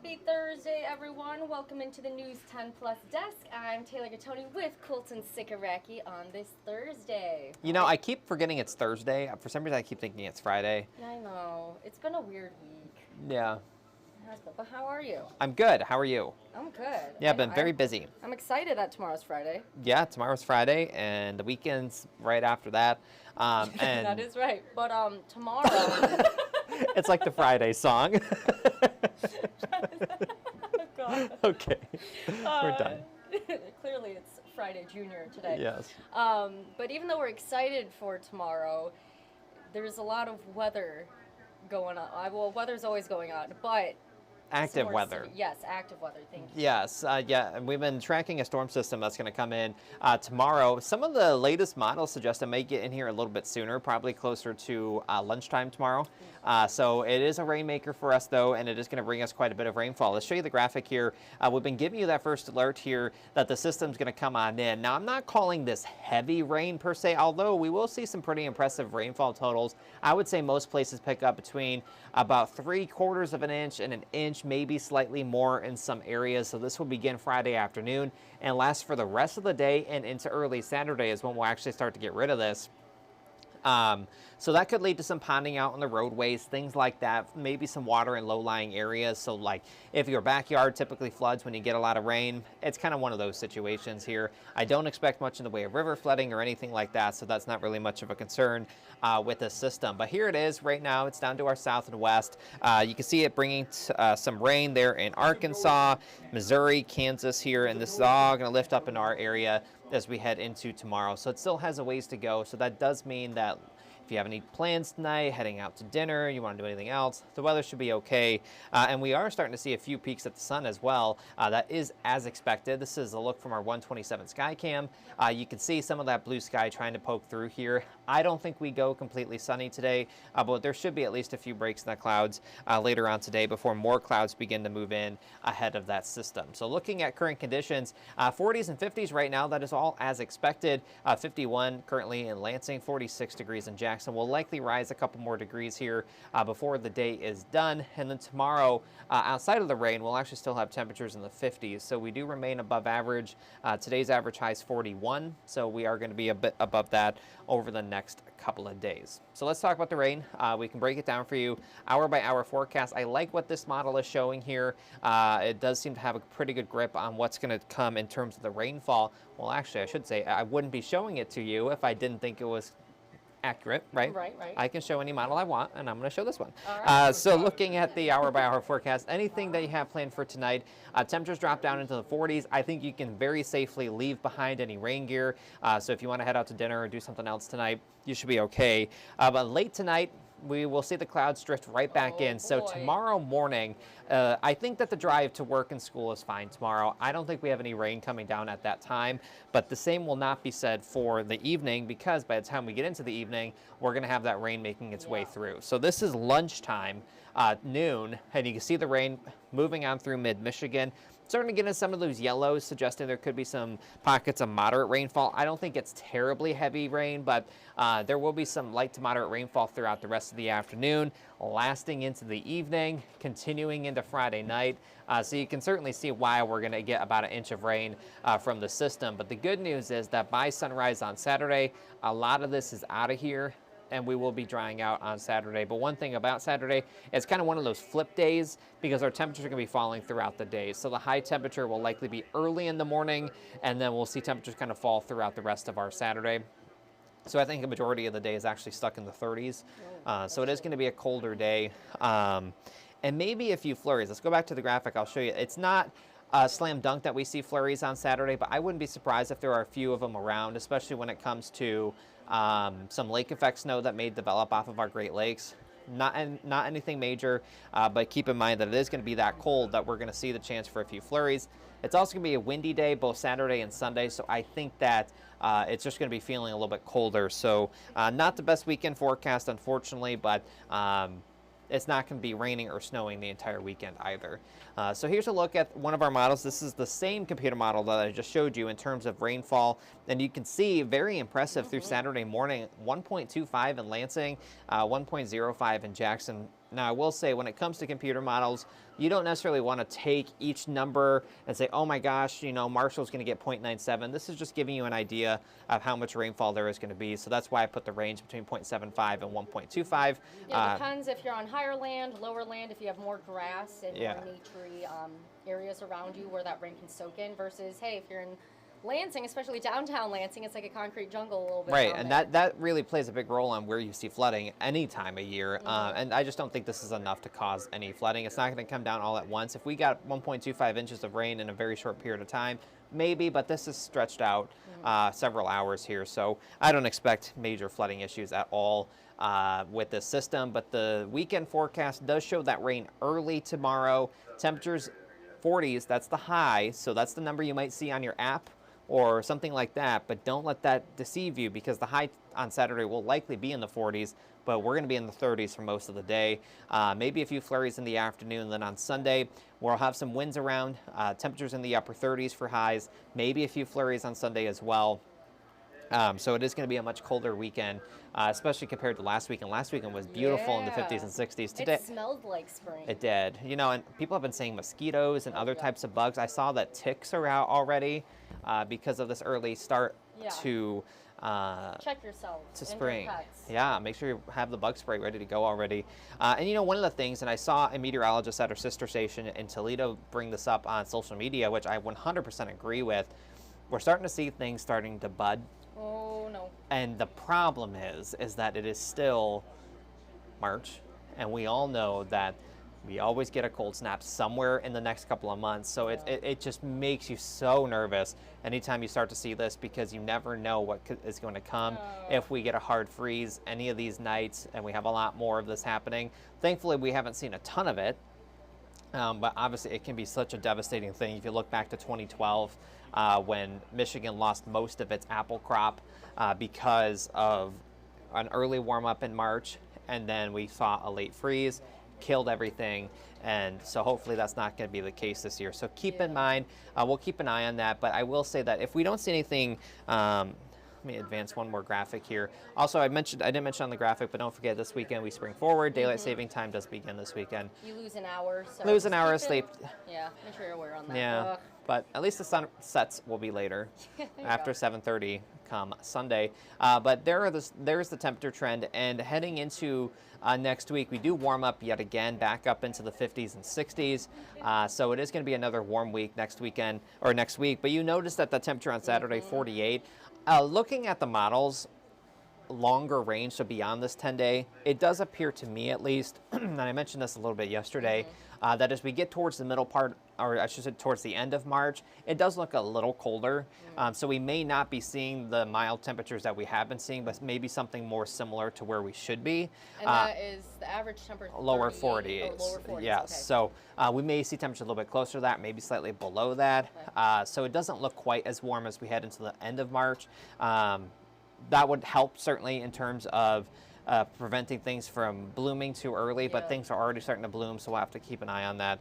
Happy Thursday, everyone. Welcome into the News 10 Plus desk. I'm Taylor Gattoni with Colton Cichoracki on this Thursday. You know, I keep forgetting it's Thursday. For some reason, I keep thinking it's Friday. I know. It's been a weird week. Yeah. But how are you? I'm good. How are you? I'm good. Yeah, I've been very busy. I'm excited that tomorrow's Friday. Yeah, tomorrow's Friday, and the weekend's right after that. And that is right. But tomorrow... It's like the Friday song. Oh, God. Okay, we're done. Clearly, it's Friday Junior today. Yes. But even though we're excited for tomorrow, there's a lot of weather going on. Well, weather's always going on, but Active weather. Yes, active weather. Thank you. Yes, yeah, and we've been tracking a storm system that's going to come in tomorrow. Some of the latest models suggest it may get in here a little bit sooner, probably closer to lunchtime tomorrow. So it is a rainmaker for us, though, and it is going to bring us quite a bit of rainfall. Let's show you the graphic here. We've been giving you that first alert here that the system's going to come on in. Now, I'm not calling this heavy rain per se, although we will see some pretty impressive rainfall totals. I would say most places pick up between about 3/4 of an inch and an inch, maybe slightly more in some areas. So this will begin Friday afternoon and last for the rest of the day and into early Saturday is when we'll actually start to get rid of this. So that could lead to some ponding out on the roadways, things like that, maybe some water in low-lying areas. So like if your backyard typically floods when you get a lot of rain, it's kind of one of those situations here. I don't expect much in the way of river flooding or anything like that, so that's not really much of a concern with this system. But here it is right now. It's down to our south and west. You can see it bringing some rain there in Arkansas, Missouri, Kansas here, and this is all going to lift up in our area as we head into tomorrow. So it still has a ways to go. So that does mean that if you have any plans tonight, heading out to dinner, you want to do anything else, the weather should be okay. And we are starting to see a few peaks at the sun as well. That is as expected. This is a look from our 127 Skycam. You can see some of that blue sky trying to poke through here. I don't think we go completely sunny today, but there should be at least a few breaks in the clouds later on today before more clouds begin to move in ahead of that system. So looking at current conditions, 40s and 50s right now, that is all as expected. 51 currently in Lansing, 46 degrees in Jackson. Will likely rise a couple more degrees here before the day is done. And then tomorrow, outside of the rain, we'll actually still have temperatures in the 50s. So we do remain above average. Today's average high is 41. So we are going to be a bit above that over the next couple of days. So let's talk about the rain. We can break it down for you hour by hour forecast. I like what this model is showing here. It does seem to have a pretty good grip on what's going to come in terms of the rainfall. Well, actually, I should say I wouldn't be showing it to you if I didn't think it was accurate, right? Right. I can show any model I want, and I'm going to show this one. Right. So looking at the hour-by-hour forecast, anything that you have planned for tonight, temperatures drop down into the 40s. I think you can very safely leave behind any rain gear. So if you want to head out to dinner or do something else tonight, you should be okay. But late tonight, we will see the clouds drift right back in. So tomorrow morning, I think that the drive to work and school is fine tomorrow. I don't think we have any rain coming down at that time, but the same will not be said for the evening because by the time we get into the evening, we're going to have that rain making its way through. So this is lunchtime, noon, and you can see the rain moving on through mid-Michigan. Starting to get into some of those yellows, suggesting there could be some pockets of moderate rainfall. I don't think it's terribly heavy rain, but there will be some light to moderate rainfall throughout the rest of the afternoon, lasting into the evening, continuing into Friday night. So you can certainly see why we're going to get about an inch of rain from the system. But the good news is that by sunrise on Saturday, a lot of this is out of here, and we will be drying out on Saturday. But one thing about Saturday, it's kind of one of those flip days because our temperatures are going to be falling throughout the day. So the high temperature will likely be early in the morning, and then we'll see temperatures kind of fall throughout the rest of our Saturday. So I think a majority of the day is actually stuck in the 30s. So it is going to be a colder day. And maybe a few flurries. Let's go back to the graphic. I'll show you. It's not a slam dunk that we see flurries on Saturday, but I wouldn't be surprised if there are a few of them around, especially when it comes to some lake effect snow that may develop off of our Great Lakes. Not anything major, but keep in mind that it is going to be that cold that we're going to see the chance for a few flurries. It's also going to be a windy day both Saturday and Sunday, so I think that it's just going to be feeling a little bit colder. So not the best weekend forecast, unfortunately, but it's not going to be raining or snowing the entire weekend either. So here's a look at one of our models. This is the same computer model that I just showed you in terms of rainfall. And you can see very impressive through Saturday morning, 1.25 in Lansing, 1.05 in Jackson, Now, I will say when it comes to computer models, you don't necessarily want to take each number and say, oh my gosh, you know, Marshall's going to get 0.97. This is just giving you an idea of how much rainfall there is going to be. So that's why I put the range between 0.75 and 1.25. Yeah, it depends if you're on higher land, lower land, if you have more grass and Yeah. more naturey areas around you where that rain can soak in versus, hey, if you're in Lansing, especially downtown Lansing, it's like a concrete jungle a little bit. Right, down and there. that really plays a big role on where you see flooding any time of year. And I just don't think this is enough to cause any flooding. It's not going to come down all at once. If we got 1.25 inches of rain in a very short period of time, maybe, but this is stretched out several hours here. So I don't expect major flooding issues at all with this system. But the weekend forecast does show that rain early tomorrow. Temperatures 40s, that's the high. So that's the number you might see on your app or something like that, but don't let that deceive you because the high on Saturday will likely be in the 40s, but we're going to be in the 30s for most of the day. Maybe a few flurries in the afternoon, and then on Sunday, we'll have some winds around, temperatures in the upper 30s for highs, maybe a few flurries on Sunday as well. So it is going to be a much colder weekend, especially compared to last weekend. Last weekend was beautiful in the 50s and 60s. Today, it smelled like spring. it did. You know, and people have been saying mosquitoes and other types of bugs. I saw that ticks are out already because of this early start to check yourselves to and your spring. pets. Yeah, make sure you have the bug spray ready to go already. And you know, one of the things, and I saw a meteorologist at our sister station in Toledo bring this up on social media, which I 100% agree with. We're starting to see things starting to bud. Oh no. And the problem is that it is still March, and we all know that we always get a cold snap somewhere in the next couple of months. So it just makes you so nervous anytime you start to see this because you never know what is going to come if we get a hard freeze any of these nights, and we have a lot more of this happening. Thankfully, we haven't seen a ton of it, but obviously it can be such a devastating thing. If you look back to 2012, when Michigan lost most of its apple crop because of an early warm-up in March, and then we saw a late freeze, killed everything, and so hopefully that's not going to be the case this year. So keep in mind, we'll keep an eye on that, but I will say that if we don't see anything, let me advance one more graphic here. Also, I didn't mention on the graphic, but don't forget this weekend we spring forward. Daylight saving time does begin this weekend. You lose an hour. So Lose an hour of sleep. Yeah, make sure you're aware on that. Yeah, Ugh. but at least the sunsets will be later, after 7:30 come Sunday. But there's the temperature trend, and heading into next week, we do warm up yet again, back up into the 50s and 60s. So it is going to be another warm week next weekend or next week. But you notice that the temperature on Saturday, 48. Looking at the models, longer range, so beyond this 10-day, it does appear to me at least, and I mentioned this a little bit yesterday, that as we get towards the middle part, or I should say towards the end of March, it does look a little colder. So we may not be seeing the mild temperatures that we have been seeing, but maybe something more similar to where we should be. And that is the average temperature. Lower 40s. Lower 40s. Yes. Okay. So we may see temperatures a little bit closer to that, maybe slightly below that. So it doesn't look quite as warm as we head into the end of March. That would help certainly in terms of preventing things from blooming too early, but things are already starting to bloom, so we'll have to keep an eye on that.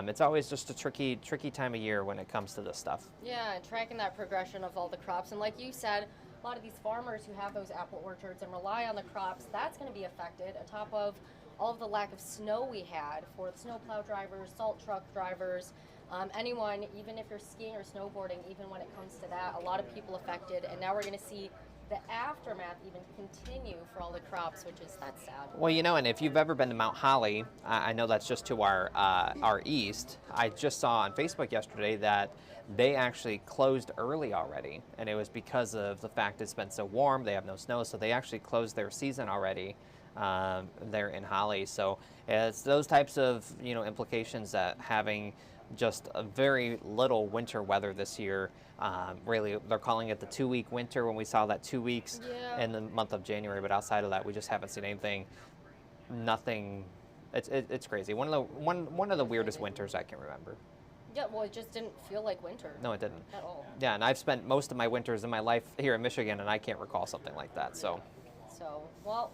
It's always just a tricky time of year when it comes to this stuff. Yeah, and tracking that progression of all the crops. And like you said, a lot of these farmers who have those apple orchards and rely on the crops, that's going to be affected, on top of all of the lack of snow we had for the snowplow drivers, salt truck drivers, anyone, even if you're skiing or snowboarding, even when it comes to that, a lot of people affected. And now we're going to see the aftermath even continue for all the crops, that's sad. Well, you know, and if you've ever been to Mount Holly, I know that's just to our east. I just saw on Facebook yesterday that they actually closed early already, and it was because of the fact it's been so warm. They have no snow, so they actually closed their season already there in Holly. So it's those types of implications that having just a very little winter weather this year. Really, they're calling it the 2-week winter when we saw that 2 weeks in the month of January. But outside of that, we just haven't seen anything. Nothing. It's crazy. One of the weirdest winters I can remember. Yeah, well, it just didn't feel like winter. No, it didn't. At all. Yeah, and I've spent most of my winters in my life here in Michigan, and I can't recall something like that. So, well,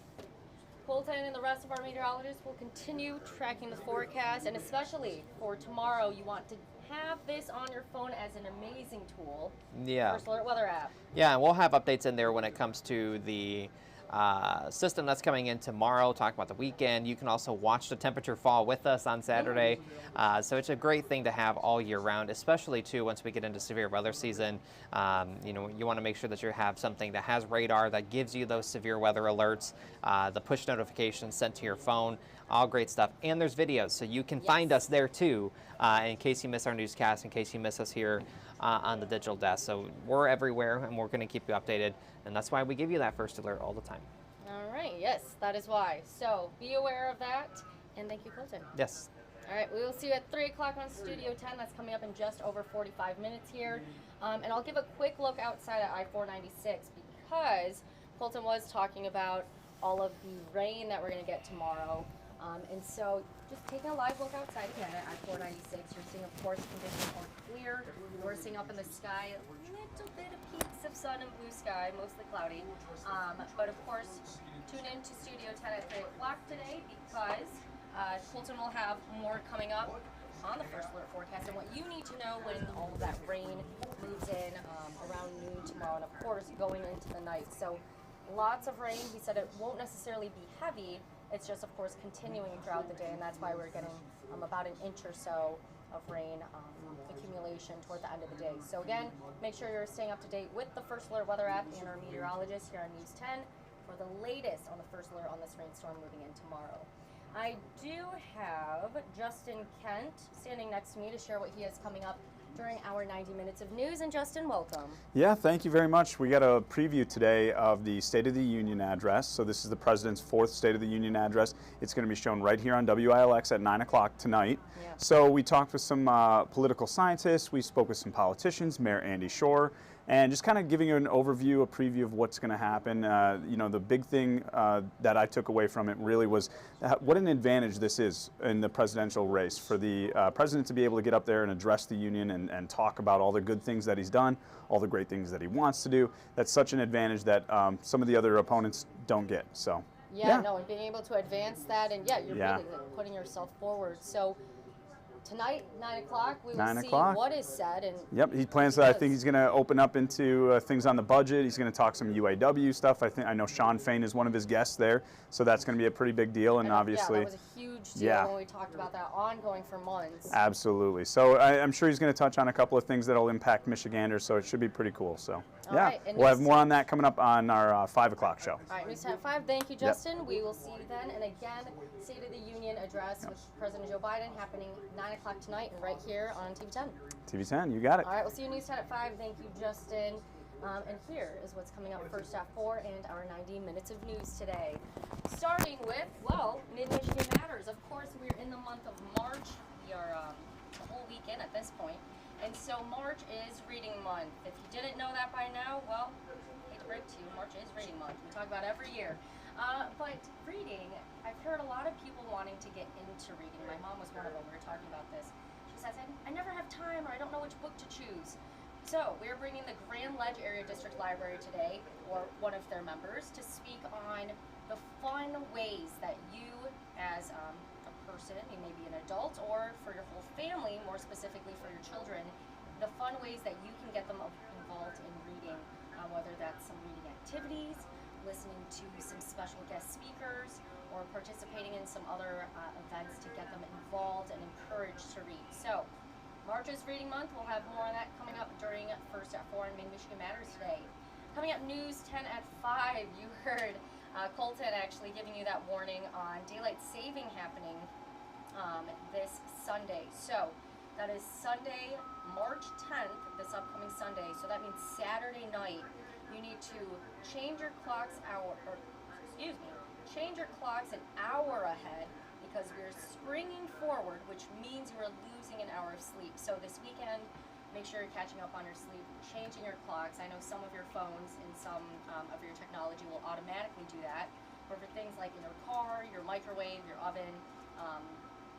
Colton and the rest of our meteorologists will continue tracking the forecast, and especially for tomorrow, you want to have this on your phone as an amazing tool. Yeah. First Alert Weather app. Yeah, and we'll have updates in there when it comes to the system that's coming in tomorrow, talk about the weekend. You can also watch the temperature fall with us on Saturday. So it's a great thing to have all year round, especially too once we get into severe weather season. You know, you want to make sure that you have something that has radar that gives you those severe weather alerts, the push notifications sent to your phone, all great stuff. And there's videos, so you can find us there too, in case you miss our newscast, in case you miss us here on the digital desk. So we're everywhere, and we're going to keep you updated, and that's why we give you that first alert all the time. All right, yes, that is why. So be aware of that, and thank you, Colton. Yes. All right, we will see you at 3 o'clock on Studio 10. That's coming up in just over 45 minutes here. And I'll give a quick look outside at I-496 because Colton was talking about all of the rain that we're going to get tomorrow. And so just taking a live look outside again at I-496, you're seeing, of course, conditions are clear. We're seeing up in the sky a little bit of peaks of sun and blue sky, mostly cloudy. But of course, tune in to Studio 10 at 3 o'clock today because Colton will have more coming up on the first alert forecast and what you need to know when all of that rain moves in around noon tomorrow, and of course going into the night. So lots of rain. He said it won't necessarily be heavy. It's just, of course, continuing throughout the day, and that's why we're getting about an inch or so of rain accumulation toward the end of the day. So again, make sure you're staying up to date with the First Alert Weather app and our meteorologist here on News 10 for the latest on the first alert on this rainstorm moving in tomorrow. I do have Justin Kent standing next to me to share what he has coming up during our 90 minutes of news. And Justin, welcome. Yeah, thank you very much. We got a preview today of the State of the Union address. So this is the President's 4th State of the Union address. It's going to be shown right here on WILX at 9 o'clock tonight. Yeah. So we talked with some political scientists. We spoke with some politicians, Mayor Andy Shore, and just kind of giving you an overview, a preview of what's going to happen. You know, the big thing that I took away from it really was what an advantage this is in the presidential race for the president to be able to get up there and address the union and talk about all the good things that he's done, all the great things that he wants to do. That's such an advantage that some of the other opponents don't get. So. Yeah, no, and being able to advance that, and you're really like, putting yourself forward. So tonight, 9 o'clock, we will see what is said. And yep, he plans that. I think he's going to open up into things on the budget. He's going to talk some UAW stuff. I know Sean Fain is one of his guests there, so that's going to be a pretty big deal. And obviously, that was a huge deal when we talked about that ongoing for months. Absolutely. So I'm sure he's going to touch on a couple of things that will impact Michiganders. So it should be pretty cool. So right, we'll have more on that coming up on our 5 o'clock show. All right, News 10 at 5. Thank you, Justin. Yep. We will see you then. And again, State of the Union address with President Joe Biden happening 9 o'clock tonight and right here on TV 10. TV 10, you got it. All right, we'll see you News 10 at 5. Thank you, Justin. And here is what's coming up first at 4 and our 90 minutes of news today. Starting with, well, Mid-Michigan Matters. Of course, we're in the month of March. We are the whole weekend at this point. And so March is reading month. If you didn't know that by now, well, I hate to break to you, March is reading month. We talk about it every year. But reading, I've heard a lot of people wanting to get into reading. My mom was one of them. We were talking about this. She says, I never have time, or I don't know which book to choose. So we're bringing the Grand Ledge Area District Library today, or one of their members, to speak on the fun ways that you, as a person, you may be an adult, or for your whole family, more specifically for your children, the fun ways that you can get them involved in reading, whether that's some reading activities, listening to some special guest speakers, or participating in some other events to get them involved and encouraged to read. So, March is Reading Month. We'll have more on that coming up during First at 4 and Mid-Michigan Matters today. Coming up, News 10 at 5. You heard Colton actually giving you that warning on daylight saving happening this Sunday. So, that is Sunday, March 10th, this upcoming Sunday. So that means Saturday night. You need to change your clocks change your clocks an hour ahead because we're springing forward, which means you are losing an hour of sleep. So this weekend, make sure you're catching up on your sleep, changing your clocks. I know some of your phones and some of your technology will automatically do that. But for things like in your car, your microwave, your oven,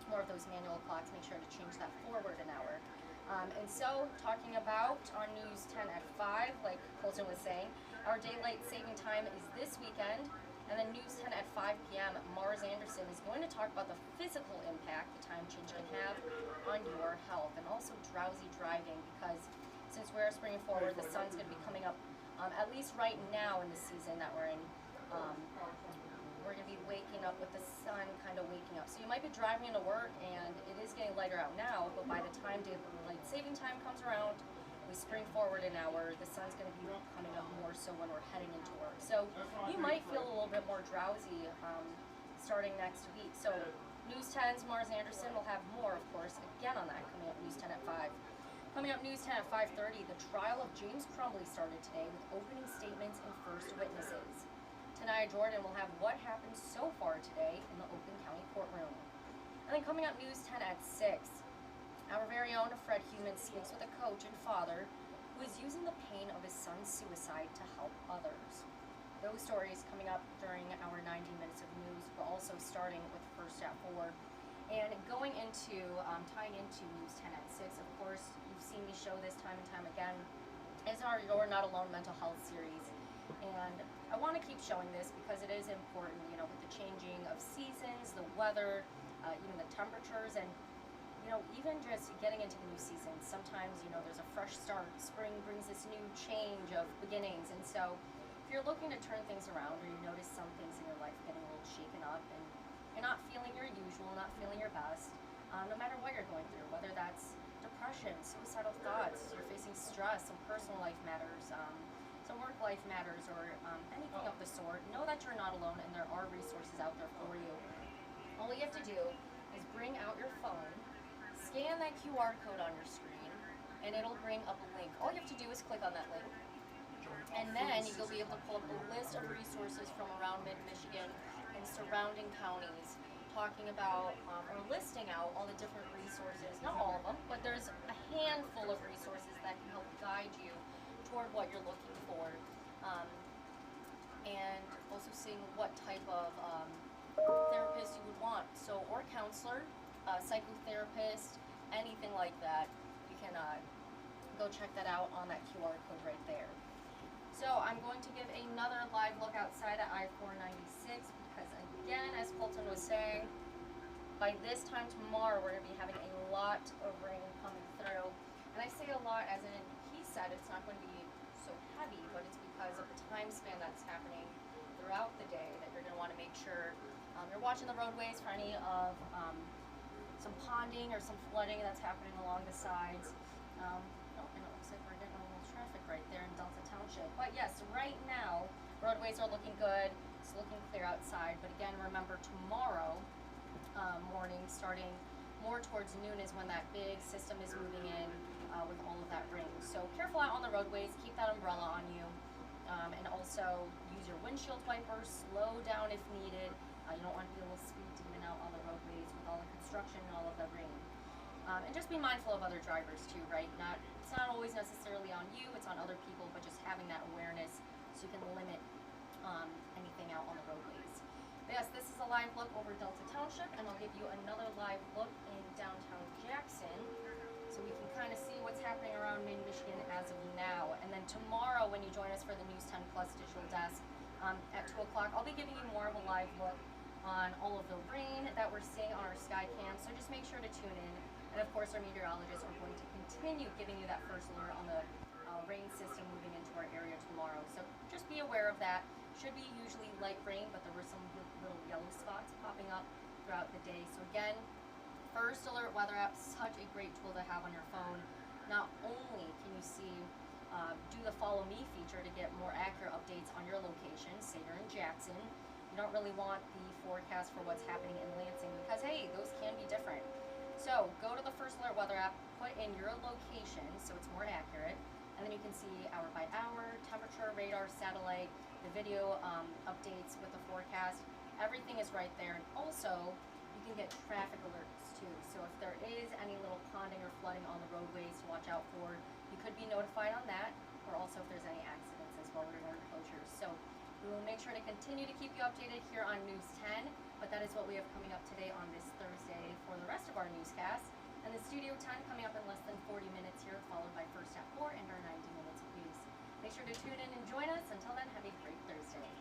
more of those manual clocks, make sure to change that forward an hour. And so, talking about on News 10 at 5, like Colton was saying, our daylight saving time is this weekend. And then News 10 at 5 p.m., Mars Anderson is going to talk about the physical impact the time change can have on your health, and also drowsy driving, because since we're springing forward, the sun's going to be coming up, at least right now in the season that we're in, We're going to be waking up with the sun kind of waking up. So you might be driving into work and it is getting lighter out now, but by the time daylight saving time comes around, we spring forward an hour, the sun's going to be coming up more so when we're heading into work. So you might feel a little bit more drowsy starting next week. So News 10's Mars Anderson will have more, of course, again on that coming up News 10 at 5. Coming up News 10 at 5:30, the trial of James Crumbley started today with opening statements and first witnesses. Tanaya Jordan will have what happened so far today in the Oakland County courtroom. And then coming up News 10 at 6, our very own Fred Heumann speaks with a coach and father who is using the pain of his son's suicide to help others. Those stories coming up during our 90 minutes of news. We're also starting with First at 4. And going into, tying into News 10 at 6, of course, you've seen me show this time and time again, is our You're Not Alone mental health series. And I want to keep showing this because it is important, you know, with the changing of seasons, the weather, even the temperatures, and, you know, even just getting into the new season. Sometimes, you know, there's a fresh start. Spring brings this new change of beginnings. And so if you're looking to turn things around or you notice some things in your life getting a little shaken up and you're not feeling your usual, not feeling your best, no matter what you're going through, whether that's depression, suicidal thoughts, you're facing stress, some personal life matters, some work life matters, or anything of the sort, know that you're not alone and there are resources out there for you. All you have to do is bring out your phone, scan that QR code on your screen, and it'll bring up a link. All you have to do is click on that link. And then you'll be able to pull up a list of resources from around mid-Michigan and surrounding counties talking about or listing out all the different resources, not all of them, but there's a handful of resources that can help guide you toward what you're looking for. And also seeing what type of therapist you would want. So, or counselor, psychotherapist, anything like that. You can go check that out on that QR code right there. So I'm going to give another live look outside at I-496 because again, as Colton was saying, by this time tomorrow we're going to be having a lot of rain coming through. And I say a lot as in, he said it's not going to be so heavy, but it's because of the time span that's happening throughout the day that you're going to want to make sure you're watching the roadways for any of some ponding or some flooding that's happening along the sides. And it looks like we're getting a little traffic right there in Delta Township. But yes, right now, roadways are looking good. It's looking clear outside. But again, remember tomorrow morning, starting more towards noon is when that big system is moving in with all of that rain. So careful out on the roadways. Keep that umbrella on you. And also use your windshield wipers. Slow down if needed. You don't want to be a little speed demon out on the roadways with all the construction and all of the rain. And just be mindful of other drivers too, right? It's not always necessarily on you, it's on other people, but just having that awareness so you can limit anything out on the roadways. But yes, this is a live look over Delta Township, and I'll give you another live look in downtown Jackson so we can kind of see what's happening around mid-Michigan as of now. And then tomorrow when you join us for the News 10 Plus digital desk at 2 o'clock, I'll be giving you more of a live look on all of the rain that we're seeing on our sky cam, so just make sure to tune in. And of course, our meteorologists are going to continue giving you that first alert on the rain system moving into our area tomorrow. So just be aware of that. Should be usually light rain, but there were some little yellow spots popping up throughout the day. So again, first alert weather app, such a great tool to have on your phone. Not only can you see, do the follow me feature to get more accurate updates on your location, say you're in Jackson. You don't really want the forecast for what's happening in Lansing because, hey, those can be different. So go to the First Alert Weather app, put in your location so it's more accurate, and then you can see hour by hour, temperature, radar, satellite, the video updates with the forecast. Everything is right there, and also you can get traffic alerts too. So if there is any little ponding or flooding on the roadways to watch out for, you could be notified on that, or also if there's any accidents as well or road closures. So we will make sure to continue to keep you updated here on News 10, but that is what we have coming up today on this Thursday for the rest of our newscasts. And the Studio 10 coming up in less than 40 minutes here, followed by First at 4 and our 90 minutes of news. Make sure to tune in and join us. Until then, have a great Thursday.